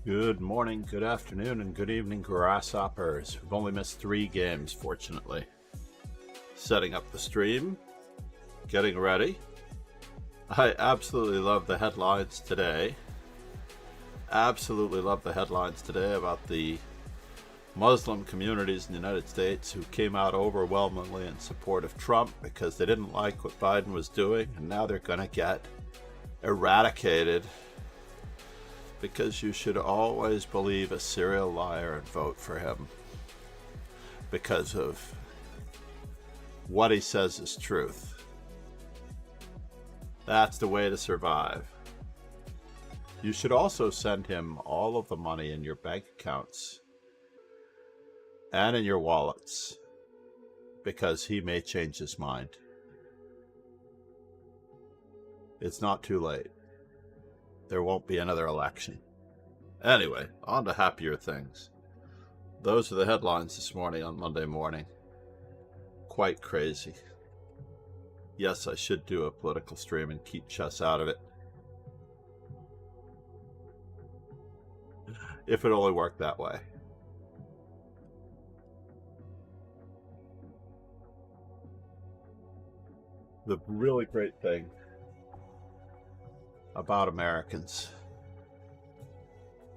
Good morning, good afternoon, and good evening, grasshoppers. We've only missed 3 games, fortunately. Setting up the stream, getting ready. I absolutely love the headlines today. Absolutely love the headlines today about the Muslim communities in the United States who came out overwhelmingly in support of Trump because they didn't like what Biden was doing, and now they're going to get eradicated. Because you should always believe a serial liar and vote for him because of what he says is truth. That's the way to survive. You should also send him all of the money in your bank accounts and in your wallets because he may change his mind. It's not too late. There won't be another election. Anyway, on to happier things. Those are the headlines this morning on Monday morning. Quite crazy. Yes, I should do a political stream and keep chess out of it. If it only worked that way. The really great thing about Americans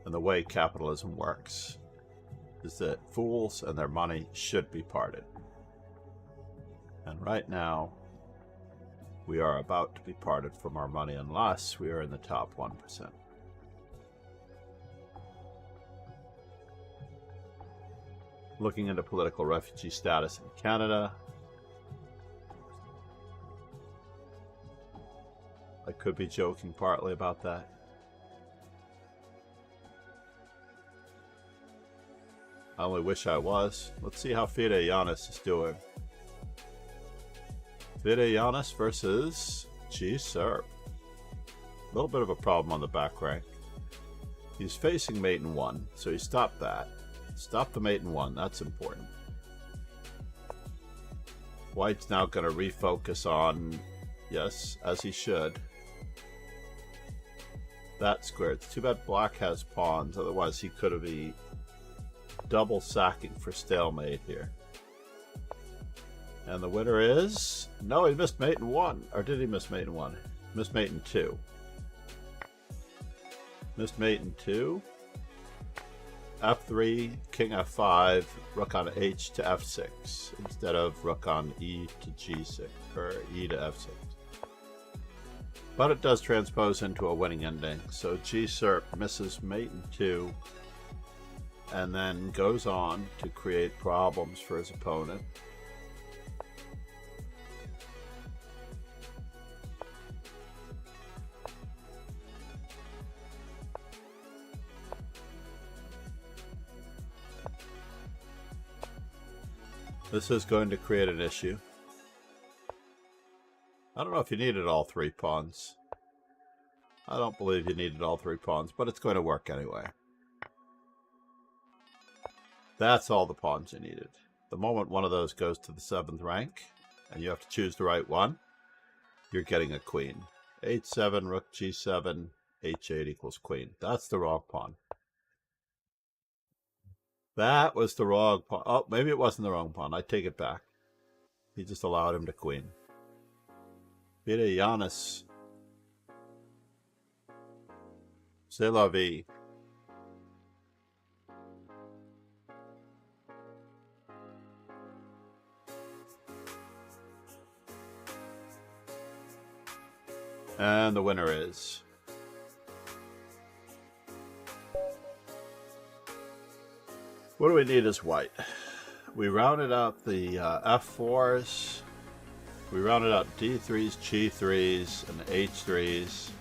and the way capitalism works is that fools and their money should be parted. And right now, we are about to be parted from our money unless we are in the top 1%. Looking into political refugee status in Canada. I could be joking partly about that. I only wish I was. Let's see how Fide Giannis is doing. Fide Giannis versus G-Serp. A little bit of a problem on the back rank. He's facing mate in 1, so he stopped that. Stop the mate in 1, that's important. White's now going to refocus on, yes, as he should, that square. It's too bad black has pawns, otherwise he could have been double sacking for stalemate here. And the winner is... No, he missed mate in 1. Or did he miss mate in 1? Missed mate in 2. Missed mate in 2. F3, king F5, rook on H to F6 instead of rook on E to G6 or E to F6. But it does transpose into a winning ending. So G-Serp misses mate in 2 and then goes on to create problems for his opponent. This is going to create an issue. I don't know if you needed all 3 pawns. I don't believe you needed all 3 pawns, but it's going to work anyway. That's all the pawns you needed. The moment one of those goes to the 7th rank, and you have to choose the right one, you're getting a queen. H7, rook G7, H8 equals queen. That's the wrong pawn. That was the wrong pawn. Oh, maybe it wasn't the wrong pawn. I take it back. He just allowed him to queen. Fide Giannis. C'est la vie. And the winner is... What do we need as white? We rounded out the F4s. We rounded out D3s, G3s, and H3s.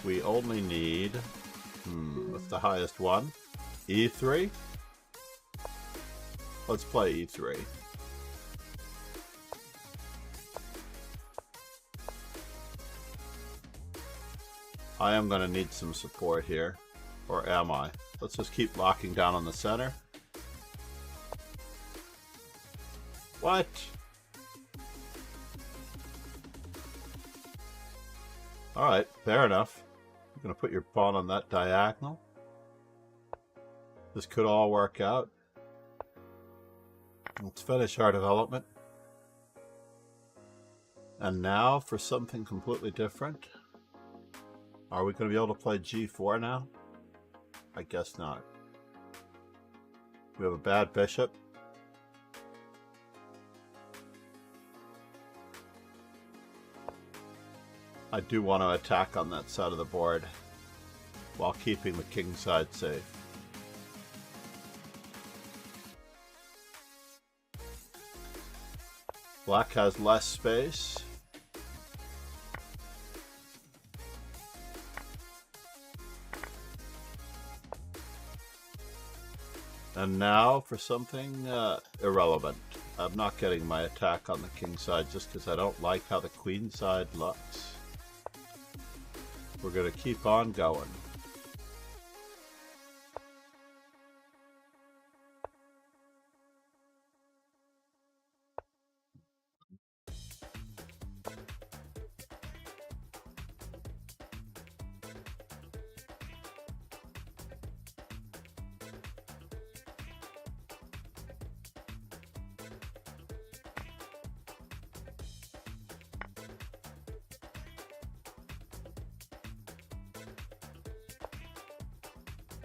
We only need... what's the highest one? E3? Let's play E3. I am going to need some support here. Or am I? Let's just keep locking down on the center. What? Alright, fair enough. You're going to put your pawn on that diagonal. This could all work out. Let's finish our development. And now for something completely different. Are we going to be able to play g4 now? I guess not. We have a bad bishop. I do want to attack on that side of the board while keeping the king side safe. Black has less space. And now for something irrelevant. I'm not getting my attack on the king side just because I don't like how the queen side looks. We're going to keep on going.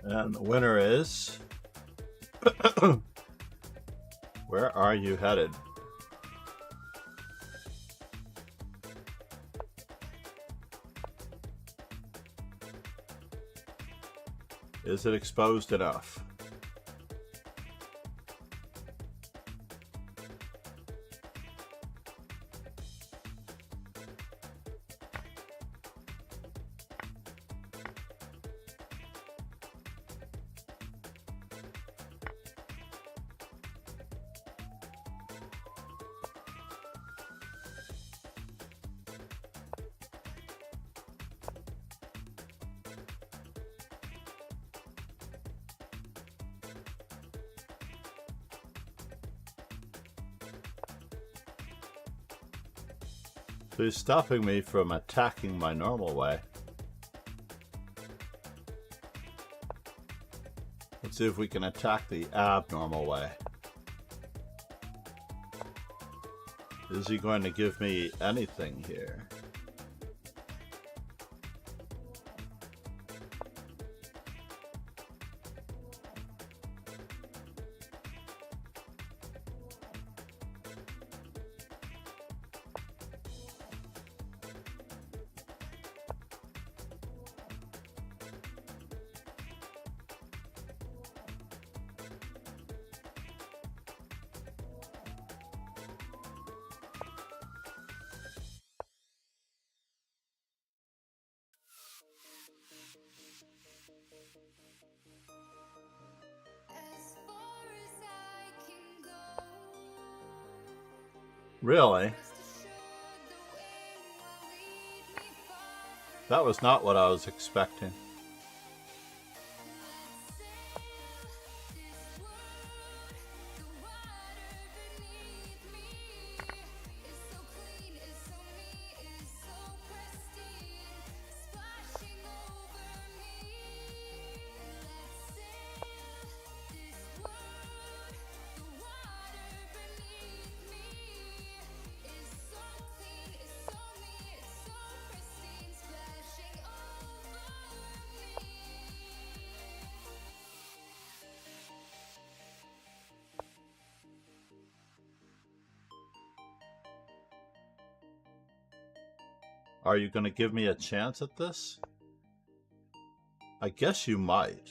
And the winner is... Where are you headed? Is it exposed enough? So he's stopping me from attacking my normal way. Let's see if we can attack the abnormal way. Is he going to give me anything here? Really? That was not what I was expecting. Are you going to give me a chance at this? I guess you might.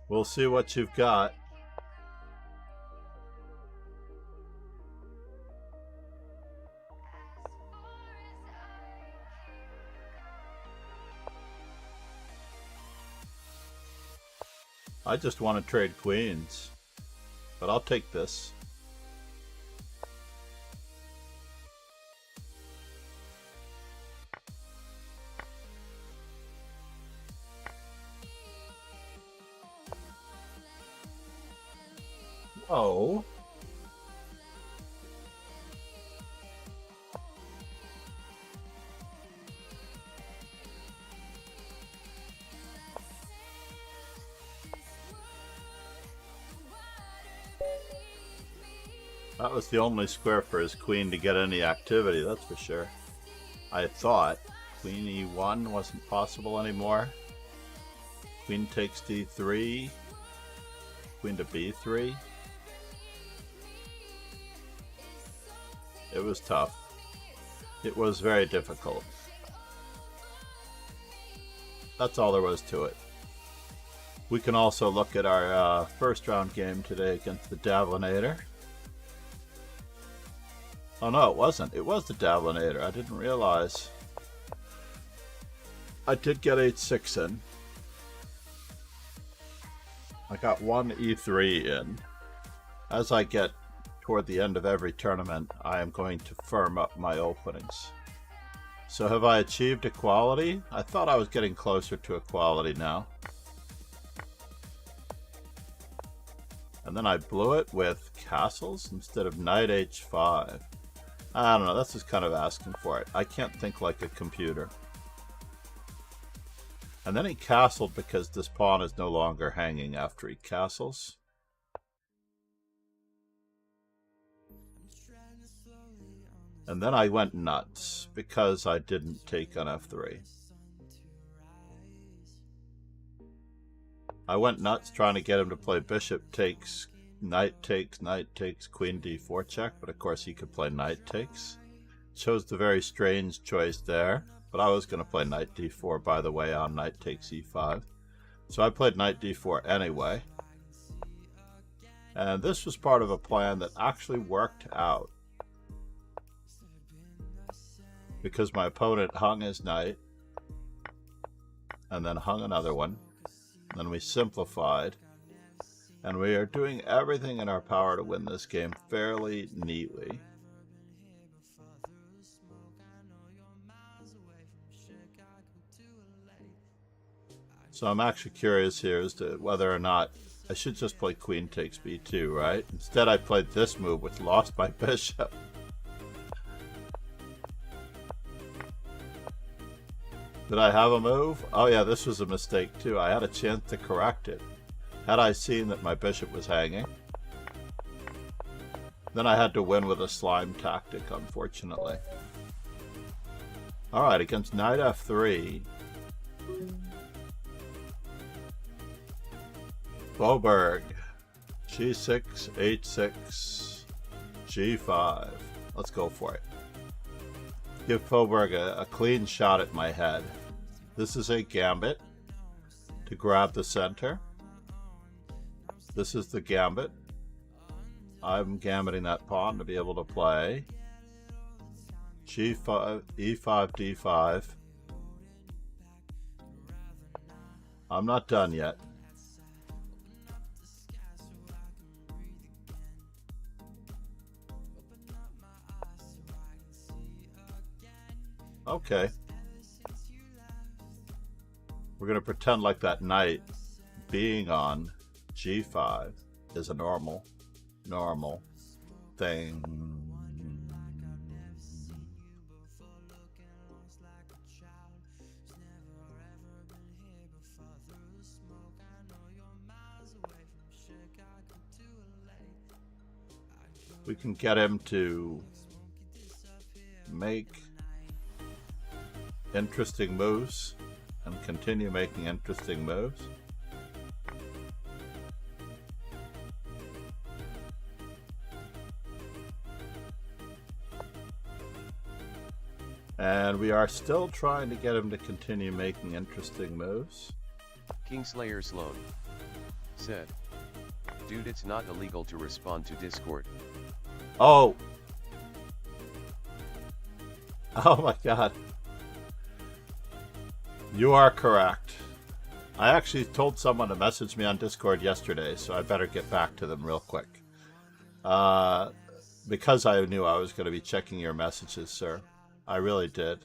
We'll see what you've got. I just want to trade queens, but I'll take this. Oh. That was the only square for his queen to get any activity, that's for sure. I thought queen e1 wasn't possible anymore. Queen takes d3. Queen to b3. It was tough. It was very difficult. That's all there was to it. We can also look at our first round game today against the Davlinator. Oh no, it wasn't. It was the Davlinator. I didn't realize. I did get h6 in. I got one e3 in. As I get toward the end of every tournament, I am going to firm up my openings. So have I achieved equality? I thought I was getting closer to equality now. And then I blew it with castles instead of knight h5. I don't know, that's just kind of asking for it. I can't think like a computer. And then he castled because this pawn is no longer hanging after he castles. And then I went nuts because I didn't take on f3. I went nuts trying to get him to play bishop takes, knight takes, queen d4 check, but of course he could play knight takes. Chose the very strange choice there, but I was going to play knight d4 by the way on knight takes e5. So I played knight d4 anyway. And this was part of a plan that actually worked out. Because my opponent hung his knight, and then hung another one. Then we simplified. And we are doing everything in our power to win this game fairly neatly. So I'm actually curious here as to whether or not I should just play queen takes b2, right? Instead I played this move which lost my bishop. Did I have a move? Oh yeah, this was a mistake too. I had a chance to correct it. Had I seen that my bishop was hanging. Then I had to win with a slime tactic, unfortunately. Alright, against knight f3. Boberg. g6, h6, g5. Let's go for it. Give Faubourg a clean shot at my head. This is a gambit to grab the center. This is the gambit. I'm gambiting that pawn to be able to play g5, e5, d5. I'm not done yet. Okay. We're going to pretend like that knight being on g5 is a normal thing. We can get him to make interesting moves and continue making interesting moves. And we are still trying to get him to continue making interesting moves. Kingslayer Sloan said, "Dude, it's not illegal to respond to Discord." Oh! Oh my god. You are correct. I actually told someone to message me on Discord yesterday, so I better get back to them real quick. Because I knew I was going to be checking your messages, sir. I really did.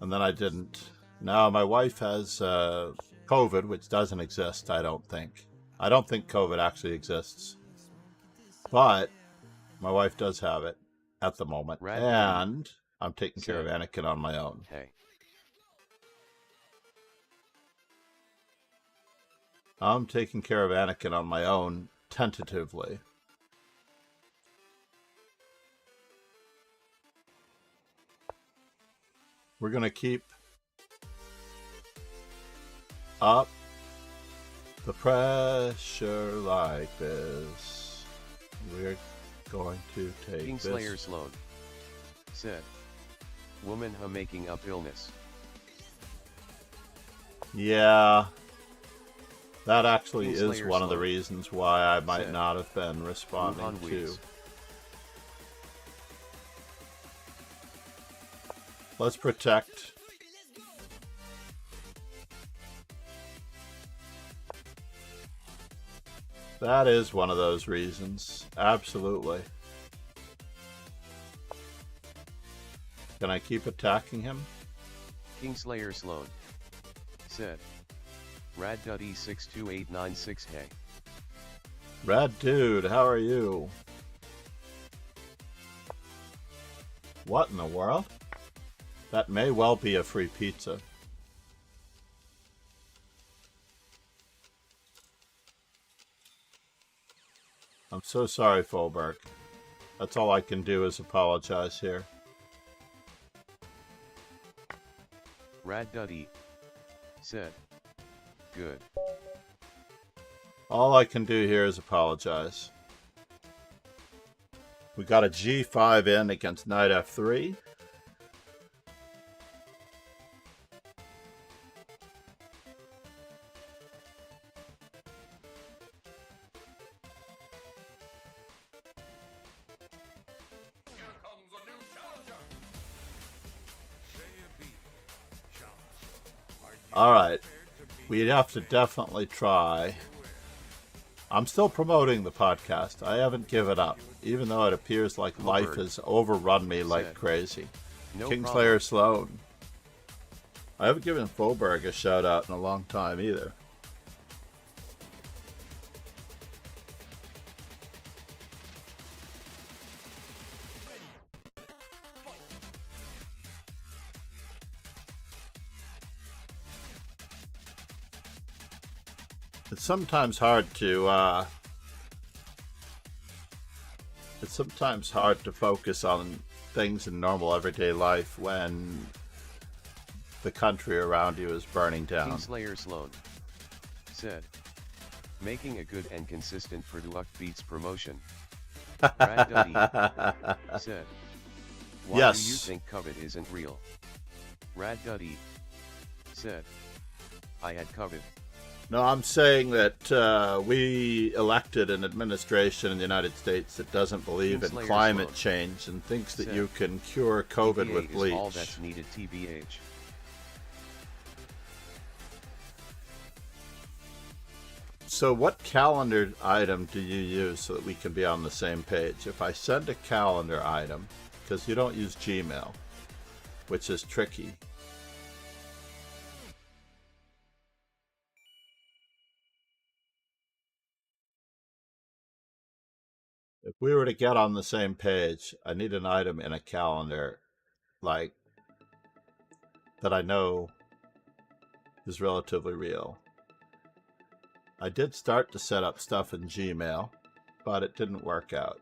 And then I didn't. Now my wife has COVID, which doesn't exist, I don't think. I don't think COVID actually exists, but my wife does have it at the moment, and I'm taking care of Anakin on my own. Hey. I'm taking care of Anakin on my own, tentatively. We're going to keep up the pressure like this. We're going to take Kingslayer this. Sloan said, woman making up illness. Yeah. That actually is Kingslayer one of the Sloan reasons why I might said, not have been responding to. weeds. Let's protect. That is one of those reasons. Absolutely. Can I keep attacking him? Kingslayer Sloan said, Rad.E62896 hey. Rad dude, how are you? What in the world? That may well be a free pizza. I'm so sorry, Folberg. That's all I can do is apologize here. Rad.E said, good. All I can do here is apologize. We got a G5 in against knight F3. Alright, we'd have to definitely try. I'm still promoting the podcast. I haven't given up, even though it appears like life has overrun me like crazy. No Kingslayer Sloan. I haven't given Folberg a shout out in a long time either. It's sometimes hard to focus on things in normal everyday life when the country around you is burning down. Kingslayer Sloan said, making a good and consistent product beats promotion. Rad.E said, why yes. do you think COVID isn't real? Rad.E said, I had COVID. No, I'm saying that we elected an administration in the United States that doesn't believe in climate change and thinks that you can cure COVID with bleach. Is all that's needed, TBH. So what calendar item do you use so that we can be on the same page? If I send a calendar item, because you don't use Gmail, which is tricky. If we were to get on the same page, I need an item in a calendar, like, that I know is relatively real. I did start to set up stuff in Gmail, but it didn't work out.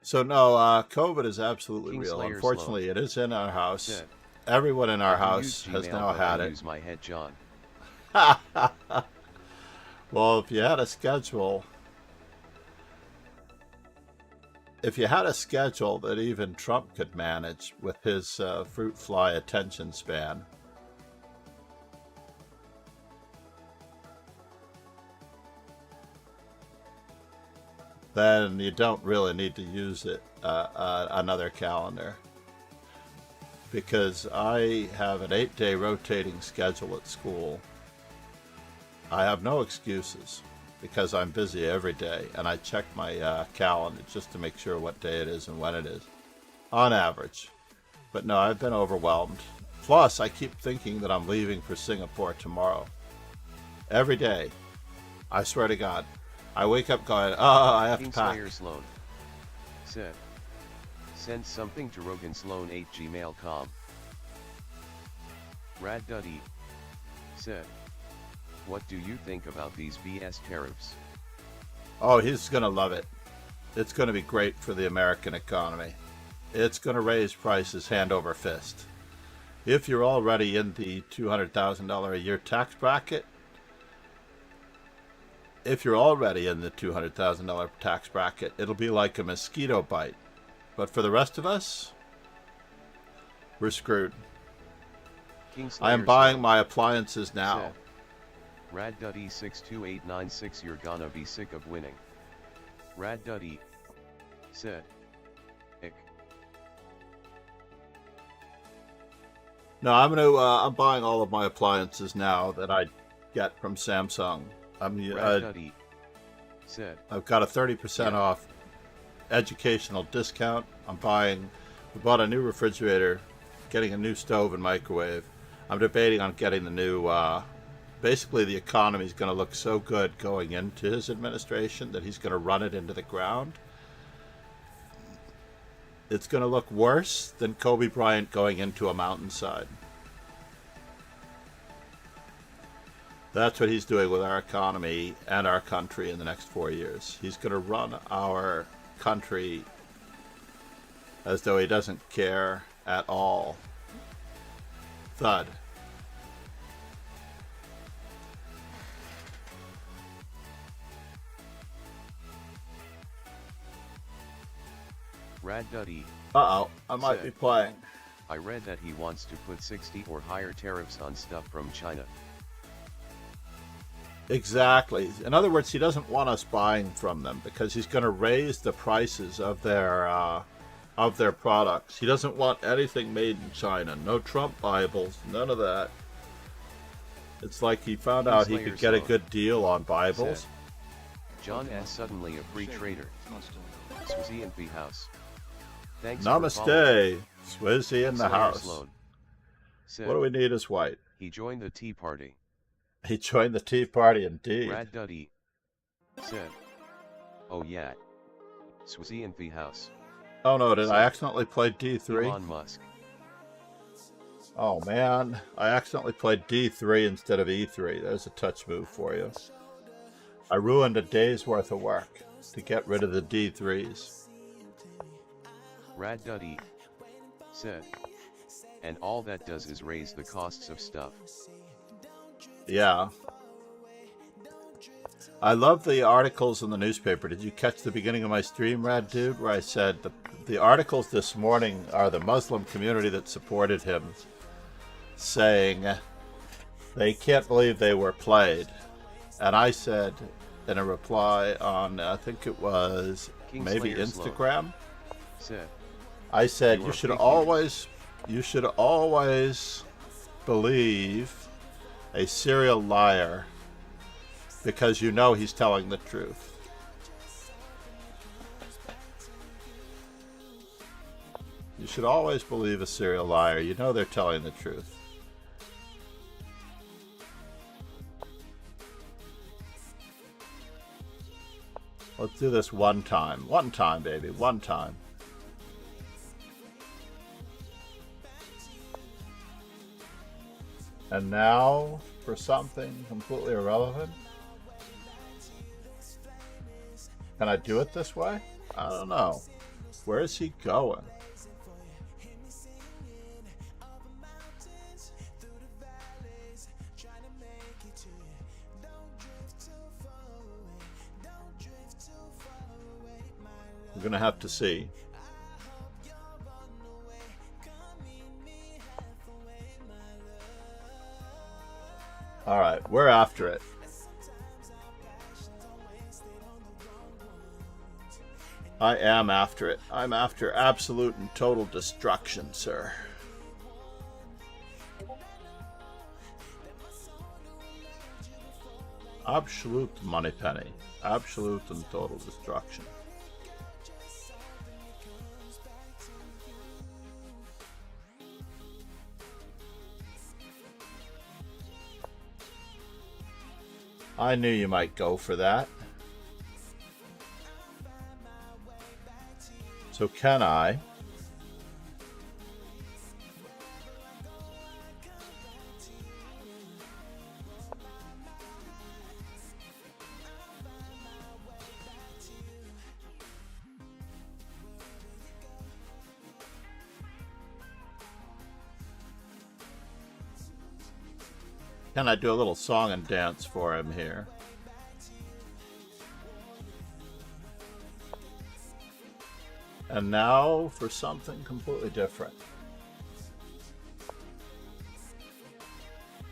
So no, COVID is absolutely real. Unfortunately, it is in our house. Everyone in our house has now had it. Use my head, John. Well, if you had a schedule... If you had a schedule that even Trump could manage with his fruit fly attention span, then you don't really need to use it another calendar. Because I have an 8-day rotating schedule at school. I have no excuses, because I'm busy every day, and I check my calendar just to make sure what day it is and when it is, on average. But no, I've been overwhelmed. Plus, I keep thinking that I'm leaving for Singapore tomorrow. Every day. I swear to God. I wake up going, oh, I have to pack. Kingslayer Sloan said, send something to rogansloan@gmail.com. Rad Duddy said, what do you think about these BS tariffs? Oh, he's going to love it. It's going to be great for the American economy. It's going to raise prices hand over fist. If you're already in the $200,000 a year tax bracket, it'll be like a mosquito bite. But for the rest of us, we're screwed. I am buying my appliances now. Said, Rad Duddy 62896, you're gonna be sick of winning. Rad Duddy said, ick. No, I'm buying all of my appliances now that I get from Samsung. Rad Duddy said, I've got a 30% off educational discount. We bought a new refrigerator, getting a new stove and microwave. I'm debating on getting the new, basically the economy is going to look so good going into his administration that he's going to run it into the ground. It's going to look worse than Kobe Bryant going into a mountainside. That's what he's doing with our economy and our country in the next 4 years. He's going to run our country as though he doesn't care at all. Thud. Rad Duddy. Uh-oh, I might be playing. I read that he wants to put 60 or higher tariffs on stuff from China. Exactly. In other words, he doesn't want us buying from them because he's going to raise the prices of their products. He doesn't want anything made in China. No Trump Bibles, none of that. It's like he found out he could get a good deal on Bibles. Said, John S. suddenly a free trader. Swizzy and B House. Thanks. Namaste. Swizzy in the house. Said, what do we need is white. He joined the Tea Party. He joined the Tea Party indeed. Rad Duddy said, oh yeah. Swizzy and B House. Oh no, did I accidentally play D3? Elon Musk. Oh man, I accidentally played D3 instead of E3. There's a touch move for you. I ruined a day's worth of work to get rid of the D3s. Rad Duddy said, and all that does is raise the costs of stuff. Yeah. I love the articles in the newspaper. Did you catch the beginning of my stream, Rad Dude, where I said the articles this morning are the Muslim community that supported him, saying they can't believe they were played. And I said in a reply on, I think it was maybe Instagram, said, I said you should always believe a serial liar because you know he's telling the truth. You should always believe a serial liar. You know they're telling the truth. Let's do this one time. One time, baby. One time. And now for something completely irrelevant. Can I do it this way? I don't know. Where is he going? We're gonna have to see. All right, we're after it. I am after it. I'm after absolute and total destruction, sir. Absolute money penny. Absolute and total destruction. I knew you might go for that. So can I? Can I do a little song and dance for him here? And now for something completely different.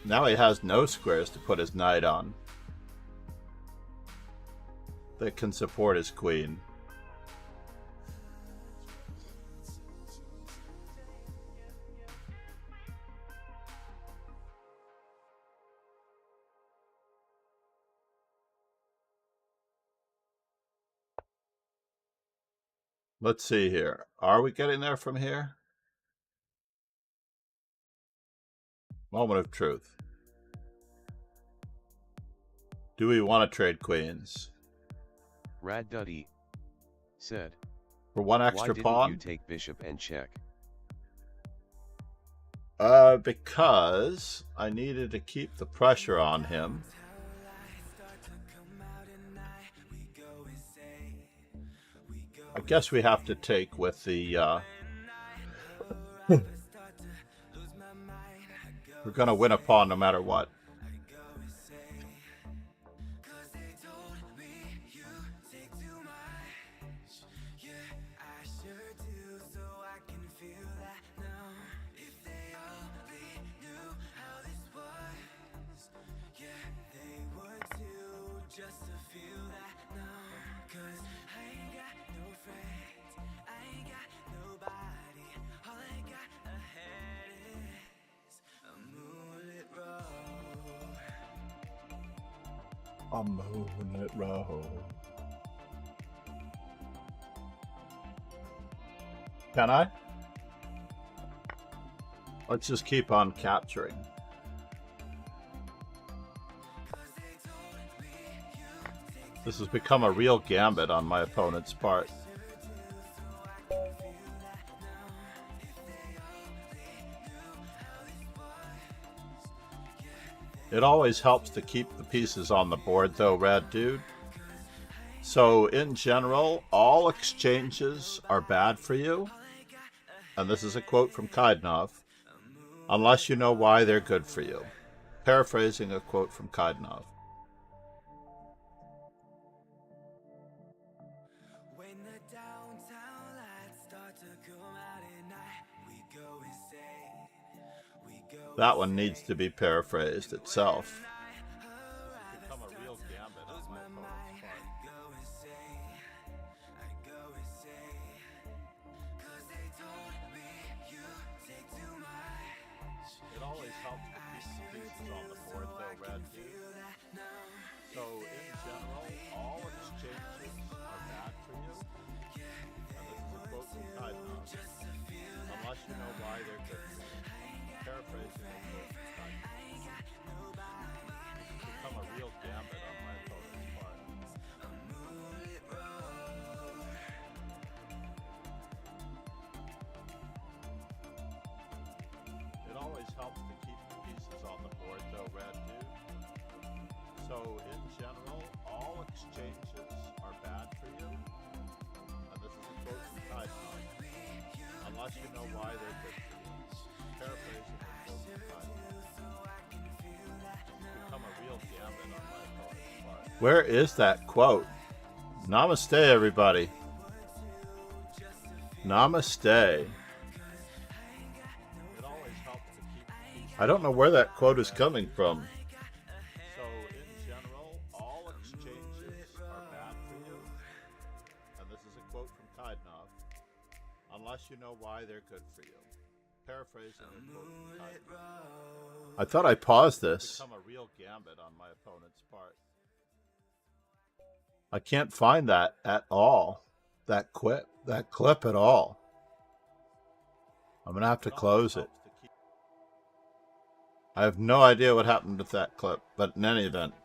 Now he has no squares to put his knight on that can support his queen. Let's see here. Are we getting there from here? Moment of truth. Do we want to trade queens? Rad Duddy said. For one extra pawn? Why didn't you take bishop and check? Because I needed to keep the pressure on him. I guess we have to take with the, we're gonna win a pawn no matter what. A moonlit road. Can I? Let's just keep on capturing. This has become a real gambit on my opponent's part. It always helps to keep the pieces on the board though, Rad Dude. So in general, all exchanges are bad for you. And this is a quote from Kaidnov. Unless you know why they're good for you. Paraphrasing a quote from Kaidnov. That one needs to be paraphrased itself. It's become a real gambit on my opponent's part. It always helps to keep the pieces on the board though, Red Dude. So in general, all exchanges are bad for you. And this is a quote from Kaidnov. Unless you know why they're good for you. Paraphrasing a quote from Kaidnov. It's become a real gambit on my opponent's part. It always helps to keep the pieces on the board though, Red Dude. So in general, all exchanges are bad for you. And this is a quote from Kaidnov. Unless you know why they're good for you. Paraphrasing a quote from Kaidnov. It's become a real gambit on my opponent's part. Where is that quote? Namaste, everybody. Namaste. I don't know where that quote is coming from. So, in general, all exchanges are bad for you. And this is a quote from Kaidnov. Unless you know why they're good for you. Paraphrasing a quote from Kaidnov. I thought I paused this. It's become a real gambit on my opponent's part. I can't find that at all. That clip at all. I'm gonna have to close it. I have no idea what happened with that clip, but in any event,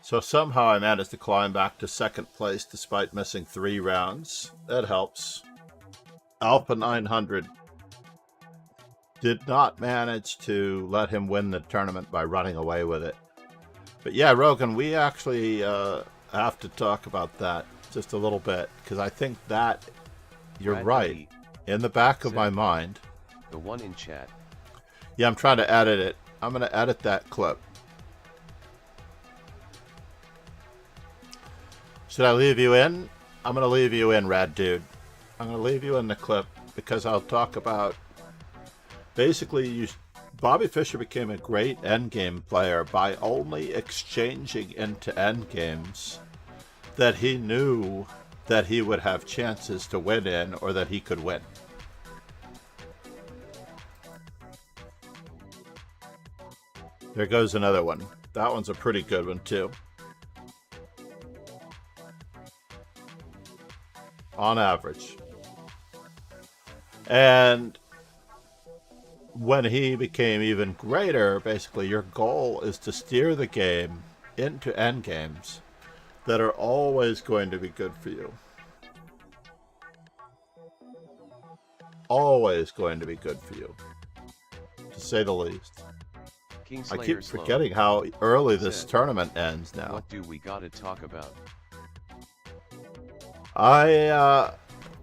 So somehow I managed to climb back to second place despite missing 3 rounds. That helps. Alpha 900 did not manage to let him win the tournament by running away with it. But yeah, Rogan, we actually have to talk about that just a little bit, because I think that you're Brad right. Duddy In the back of said, my mind. The one in chat. Yeah, I'm trying to edit it. I'm going to edit that clip. Should I leave you in? I'm going to leave you in, Rad Dude. I'm going to leave you in the clip because I'll talk about... Basically, Bobby Fischer became a great endgame player by only exchanging into endgames that he knew that he would have chances to win in, or that he could win. There goes another one. That one's a pretty good one too. On average. And when he became even greater, basically your goal is to steer the game into endgames that are always going to be good for you. Always going to be good for you, to say the least. I keep forgetting how early this tournament ends now. What do we gotta talk about?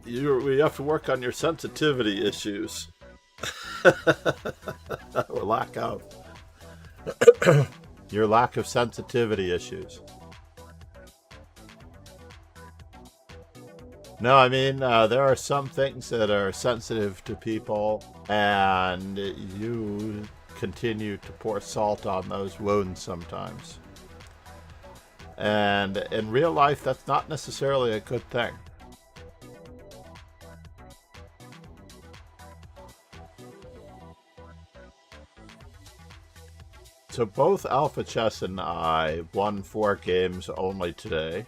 We have to work on your sensitivity issues. Or lack of. Your lack of sensitivity issues. No, I mean, there are some things that are sensitive to people, and you continue to pour salt on those wounds sometimes. And in real life, that's not necessarily a good thing. So both Alpha Chess and I won 4 games only today,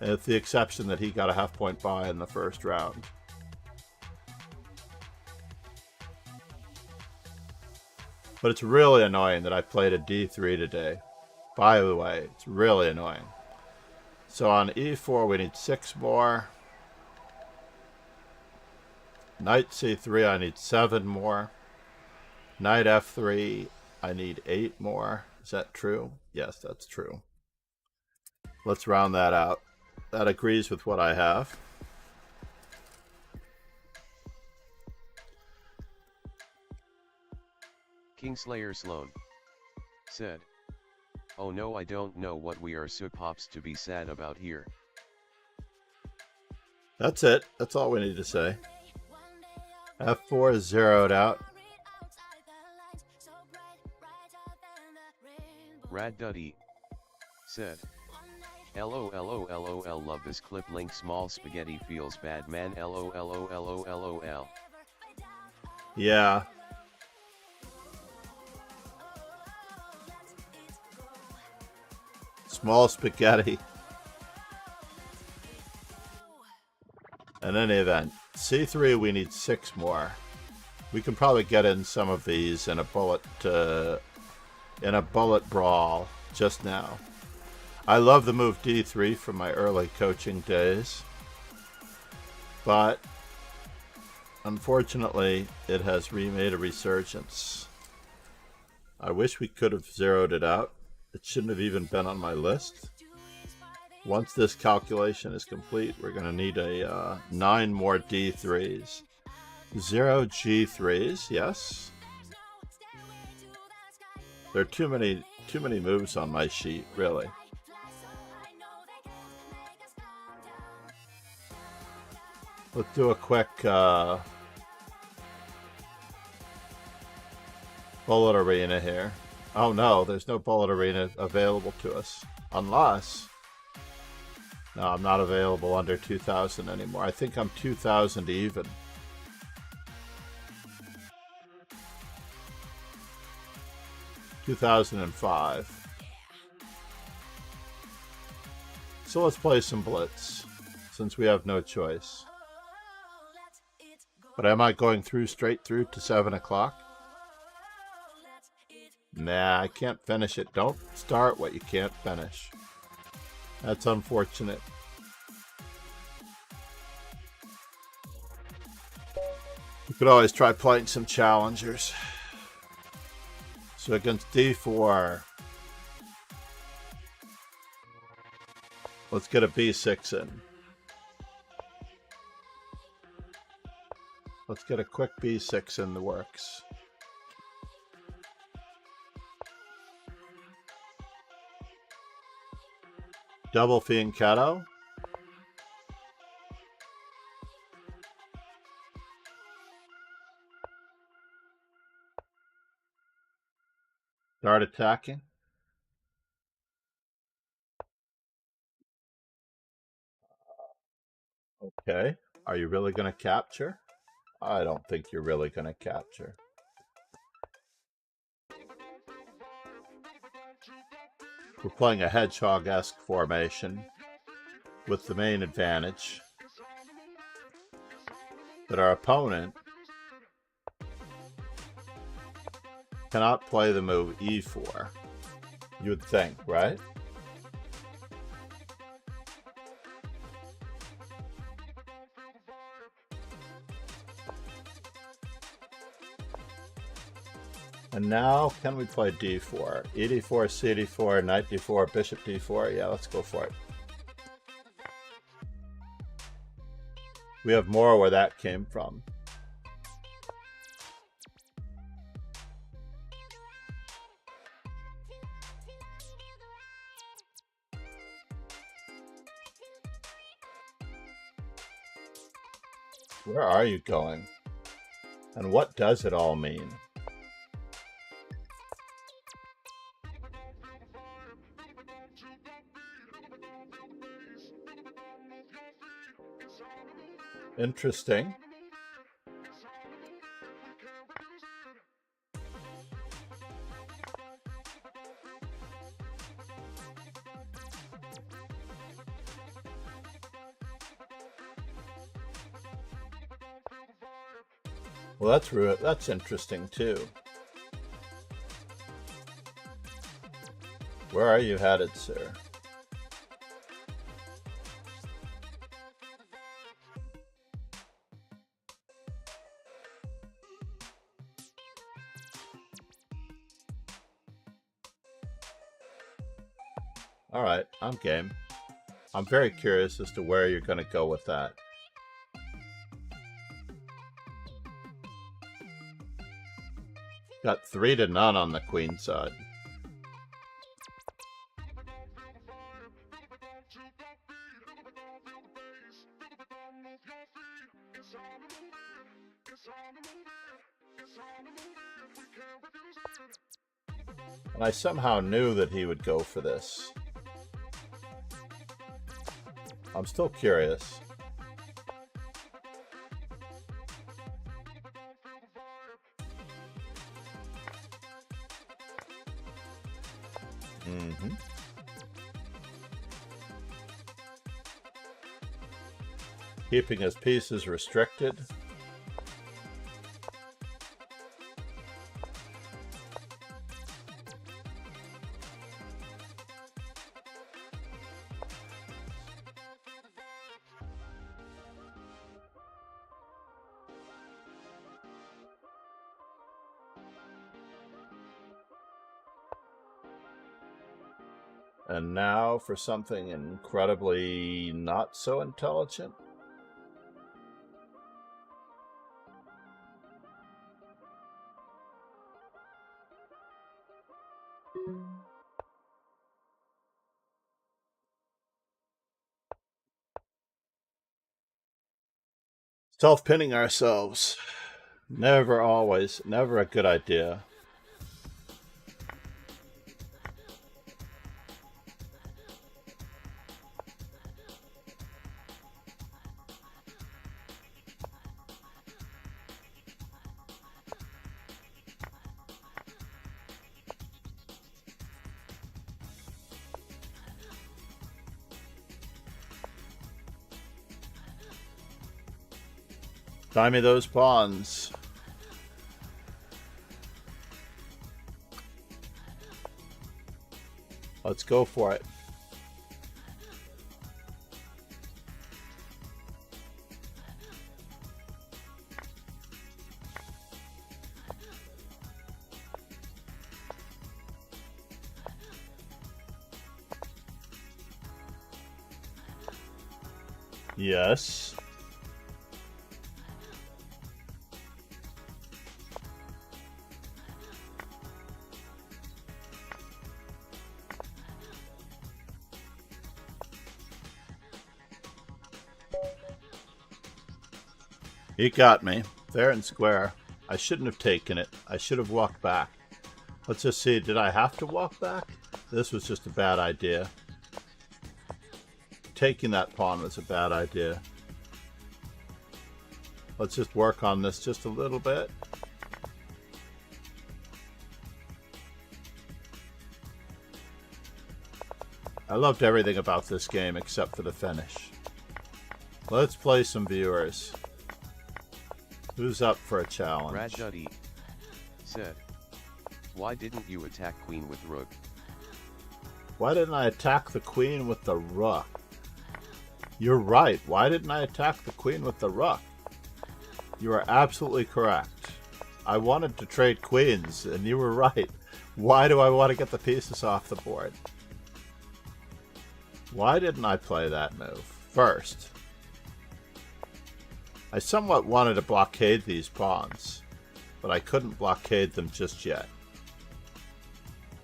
with the exception that he got a half-point bye in the first round. But it's really annoying that I played a d3 today. By the way, it's really annoying. So on e4 we need 6 more. Knight c3 I need 7 more. Knight f3 I need 8 more. Is that true? Yes, that's true. Let's round that out. That agrees with what I have. Kingslayer Sloan said, "Oh no, I don't know what we are supposed to be sad about here." That's it. That's all we need to say. F4 is zeroed out. Rad Duddy said, LOL love this clip link small spaghetti feels bad man LOL. Yeah. Small spaghetti. In any event, C3 we need 6 more. We can probably get in some of these in a bullet brawl just now. I love the move D3 from my early coaching days, but unfortunately it has made a resurgence. I wish we could have zeroed it out. It shouldn't have even been on my list. Once this calculation is complete, we're going to need a 9 more D3s. 0 G3s, yes. There are too many moves on my sheet, really. Let's do a quick bullet arena here. Oh no, there's no bullet arena available to us. Unless... No, I'm not available under 2,000 anymore. I think I'm 2,000 even. $2,005. So let's play some Blitz, since we have no choice. But am I going straight through to 7 o'clock? Nah, I can't finish it. Don't start what you can't finish. That's unfortunate. You could always try playing some challengers. So against d4, let's get a b6 in. Let's get a quick b6 in the works. Double fianchetto. Start attacking. Okay. Are you really going to capture? I don't think you're really going to capture. We're playing a hedgehog-esque formation with the main advantage that our opponent cannot play the move e4. You would think, right? And now, can we play d4? E4, c4, knight d4, bishop d4. Yeah, let's go for it. We have more where that came from. Where are you going? And what does it all mean? Interesting. Well, that's interesting too. Where are you headed, sir? All right, I'm game. I'm very curious as to where you're going to go with that. Got 3-0 on the queen side. And I somehow knew that he would go for this. I'm still curious. Keeping his pieces restricted. And now for something incredibly not so intelligent. Self-pinning ourselves. Never a good idea. Buy me those pawns. Let's go for it. Yes. He got me, fair and square. I shouldn't have taken it. I should have walked back. Let's just see, did I have to walk back? This was just a bad idea. Taking that pawn was a bad idea. Let's just work on this just a little bit. I loved everything about this game except for the finish. Let's play some viewers. Who's up for a challenge? Rad Duddy said, why didn't you attack queen with rook? Why didn't I attack the queen with the rook? You're right. Why didn't I attack the queen with the rook? You are absolutely correct. I wanted to trade queens, and you were right. Why do I want to get the pieces off the board? Why didn't I play that move first? I somewhat wanted to blockade these pawns, but I couldn't blockade them just yet.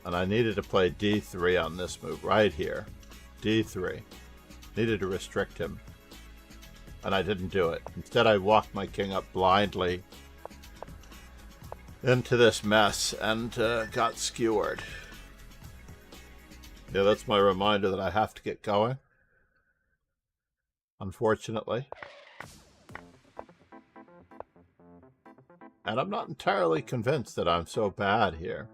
And I needed to play d3 on this move right here. d3. Needed to restrict him. And I didn't do it. Instead, I walked my king up blindly into this mess and got skewered. Yeah, that's my reminder that I have to get going. Unfortunately. And I'm not entirely convinced that I'm so bad here.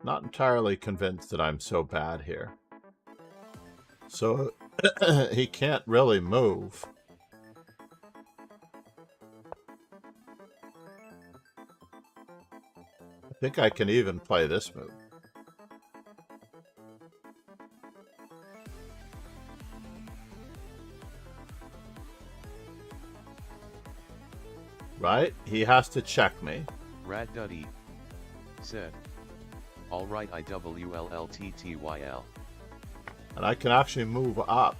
Not entirely convinced that I'm so bad here. So he can't really move. I think I can even play this move. Right? He has to check me. Rad Duddy said, alright IWLLTTYL. And I can actually move up.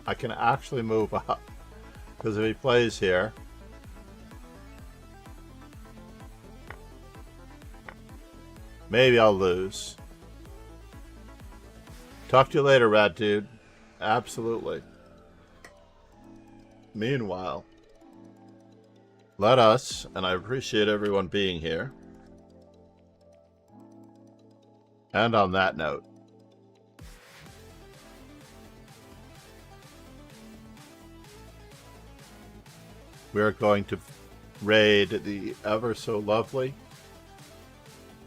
I can actually move up. Because if he plays here, maybe I'll lose. Talk to you later, Rad Dude. Absolutely. Meanwhile, let us, and I appreciate everyone being here. And on that note, we are going to raid the ever so lovely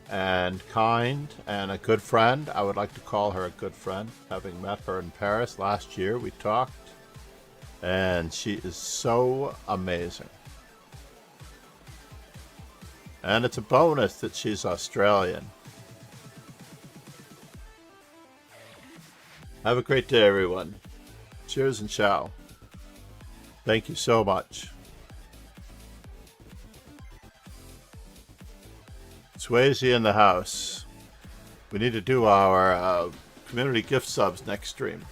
and kind and a good friend. I would like to call her a good friend. Having met her in Paris last year, we talked, and she is so amazing. And it's a bonus that she's Australian. Have a great day, everyone. Cheers and ciao. Thank you so much. Swayze in the house. We need to do our community gift subs next stream.